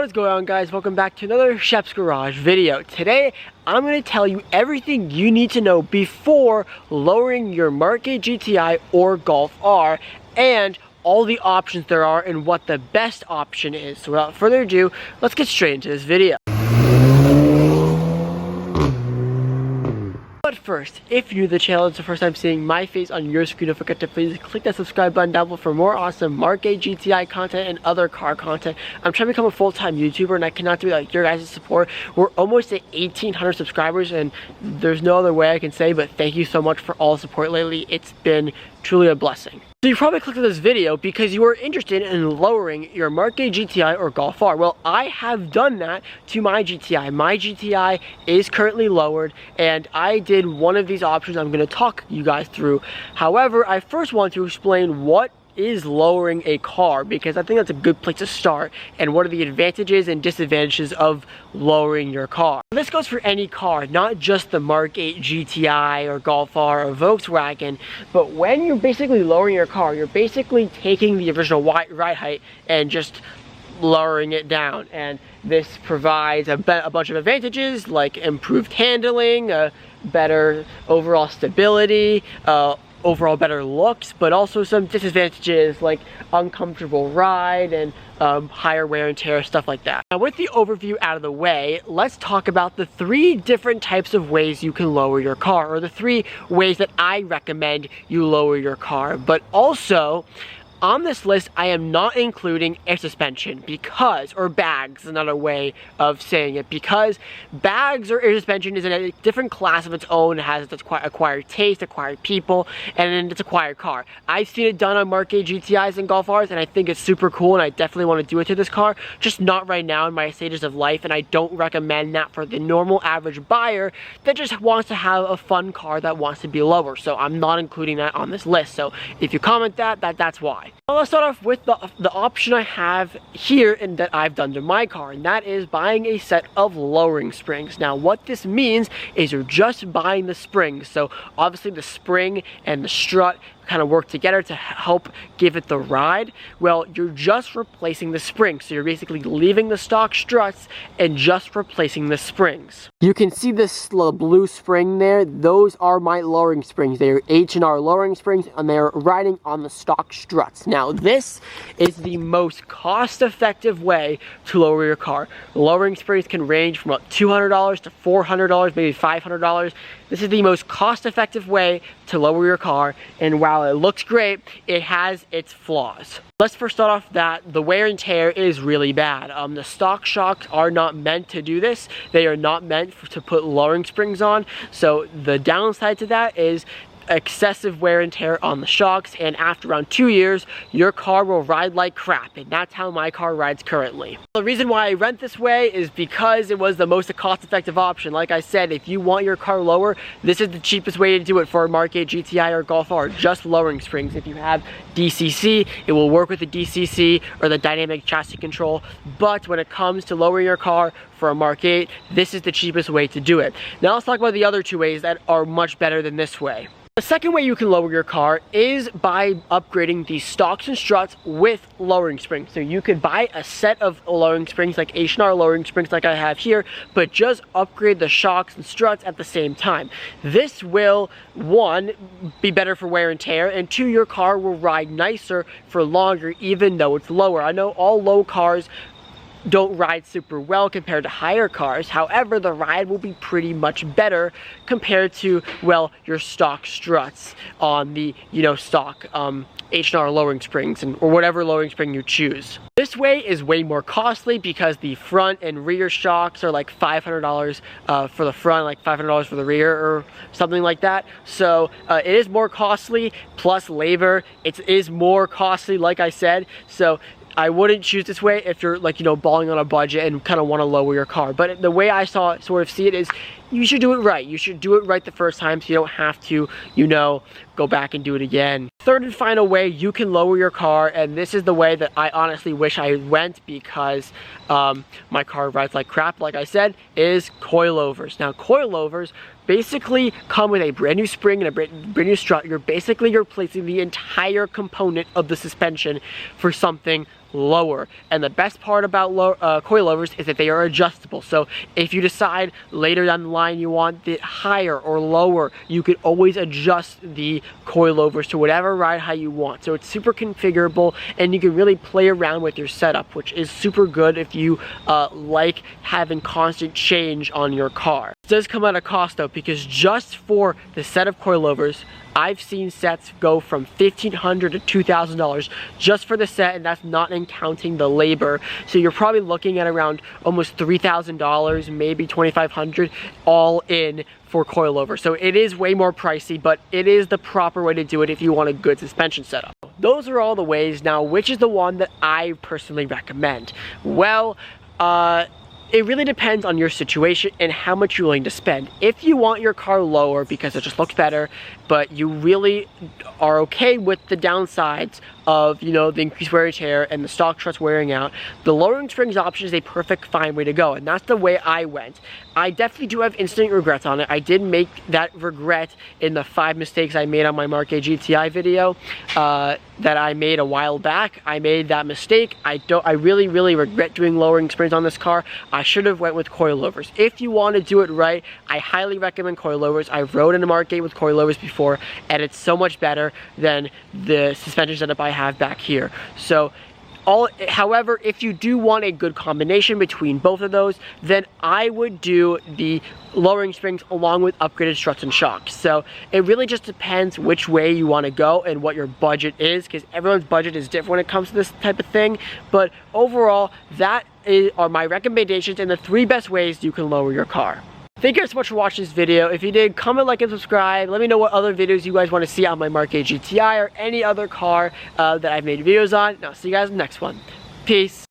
What's going on, guys? Welcome back to another Chef's Garage video. Today I'm going to tell you everything you need to know before lowering your Mark 8 GTI or Golf R, and all the options there are and what the best option is. So without further ado, let's get straight into this video. But first, if you're new to the channel, it's the first time seeing my face on your screen, don't forget to please click that subscribe button down below for more awesome Mark 8 GTI content and other car content. I'm trying to become a full-time YouTuber and I cannot do it without your guys' support. We're almost at 1,800 subscribers and there's no other way I can say but thank you so much for all the support lately. It's been truly a blessing. So you probably clicked on this video because you are interested in lowering your Mark 8 GTI or Golf R. Well, I have done that to my GTI. My GTI is currently lowered and I did one of these options I'm going to talk you guys through. However, I first want to explain what is lowering a car, because I think that's a good place to start, and what are the advantages and disadvantages of lowering your car. This goes for any car, not just the Mark 8 GTI or Golf R or Volkswagen, but when you're basically lowering your car, you're basically taking the original ride height and just lowering it down, and this provides a bunch of advantages like improved handling, better overall stability, overall better looks, but also some disadvantages like uncomfortable ride and higher wear and tear, stuff like that. Now, with the overview out of the way, let's talk about the 3 different types of ways you can lower your car, or the 3 ways that I recommend you lower your car. But also, on this list, I am not including air suspension because, or bags, another way of saying it, because bags or air suspension is in a different class of its own. It has its acquired taste, acquired people, and then its acquired car. I've seen it done on Mark 8 GTIs and Golf Rs, and I think it's super cool, and I definitely want to do it to this car, just not right now in my stages of life, and I don't recommend that for the normal average buyer that just wants to have a fun car that wants to be lower. So I'm not including that on this list. So if you comment that's why. Well, let's start off with the option I have here and that I've done to my car, and that is buying a set of lowering springs. Now, what this means is you're just buying the springs. So obviously the spring and the strut kind of work together to help give it the ride. Well, you're just replacing the springs. So you're basically leaving the stock struts and just replacing the springs. You can see this blue spring there. Those are my lowering springs. They are H&R lowering springs and they're riding on the stock struts. Now, this is the most cost-effective way to lower your car. The lowering springs can range from about $200 to $400, maybe $500. This is the most cost-effective way to lower your car, and while it looks great, it has its flaws. Let's first start off that the wear and tear is really bad. The stock shocks are not meant to do this. They are not meant to put lowering springs on, so the downside to that is excessive wear and tear on the shocks, and after around 2 years your car will ride like crap, and that's how my car rides currently. The reason why I went this way is because it was the most cost-effective option. Like I said, if you want your car lower, this is the cheapest way to do it for a Mark 8 GTI or Golf R, just lowering springs. If you have DCC, it will work with the DCC or the dynamic chassis control, but when it comes to lowering your car for a Mark 8, this is the cheapest way to do it. Now let's talk about the other 2 ways that are much better than this way. The second way you can lower your car is by upgrading the stocks and struts with lowering springs. So you could buy a set of lowering springs like H&R lowering springs like I have here, but just upgrade the shocks and struts at the same time. This will, 1, be better for wear and tear, and 2, your car will ride nicer for longer even though it's lower. I know all low cars don't ride super well compared to higher cars. However, the ride will be pretty much better compared to, well, your stock struts on the, stock H&R lowering springs or whatever lowering spring you choose. This way is way more costly because the front and rear shocks are like $500 for the front, like $500 for the rear or something like that. So it is more costly, plus labor. It is more costly, like I said. So I wouldn't choose this way if you're balling on a budget and kind of want to lower your car. But the way I sort of see it is you should do it right. You should do it right the first time so you don't have to, go back and do it again. Third and final way you can lower your car, and this is the way that I honestly wish I went because my car rides like crap, like I said, is coilovers. Now, coilovers basically come with a brand new spring and a brand new strut. You're basically replacing the entire component of the suspension for something lower. And the best part about coilovers is that they are adjustable. So if you decide later down the line you want it higher or lower, you could always adjust the coilovers to whatever ride height you want. So it's super configurable, and you can really play around with your setup, which is super good if you like having constant change on your car. It does come at a cost though, because just for the set of coilovers, I've seen sets go from $1,500 to $2,000 just for the set, and that's not in counting the labor. So you're probably looking at around almost $3,000, maybe $2,500 all in for coilover. So it is way more pricey, but it is the proper way to do it if you want a good suspension setup. Those are all the ways. Now, which is the one that I personally recommend? Well, it really depends on your situation and how much you're willing to spend. If you want your car lower because it just looks better, but you really are okay with the downsides of, you know, the increased wear and tear and the stock struts wearing out, the lowering springs option is a perfect fine way to go, and that's the way I went. I definitely do have instant regrets on it. I did make that regret in the 5 mistakes I made on my Mark A GTI video that I made a while back. I made that mistake. I really regret doing lowering springs on this car. I should have went with coilovers. If you want to do it right, I highly recommend coilovers. I rode in a Mark A with coilovers before, and it's so much better than the suspension setup I have back here. So however, if you do want a good combination between both of those, then I would do the lowering springs along with upgraded struts and shocks. So it really just depends which way you want to go and what your budget is, because everyone's budget is different when it comes to this type of thing. But overall, that are my recommendations and the 3 best ways you can lower your car. Thank you guys so much for watching this video. If you did, comment, like, and subscribe. Let me know what other videos you guys want to see on my Mark A GTI or any other car that I've made videos on. And I'll see you guys in the next one. Peace.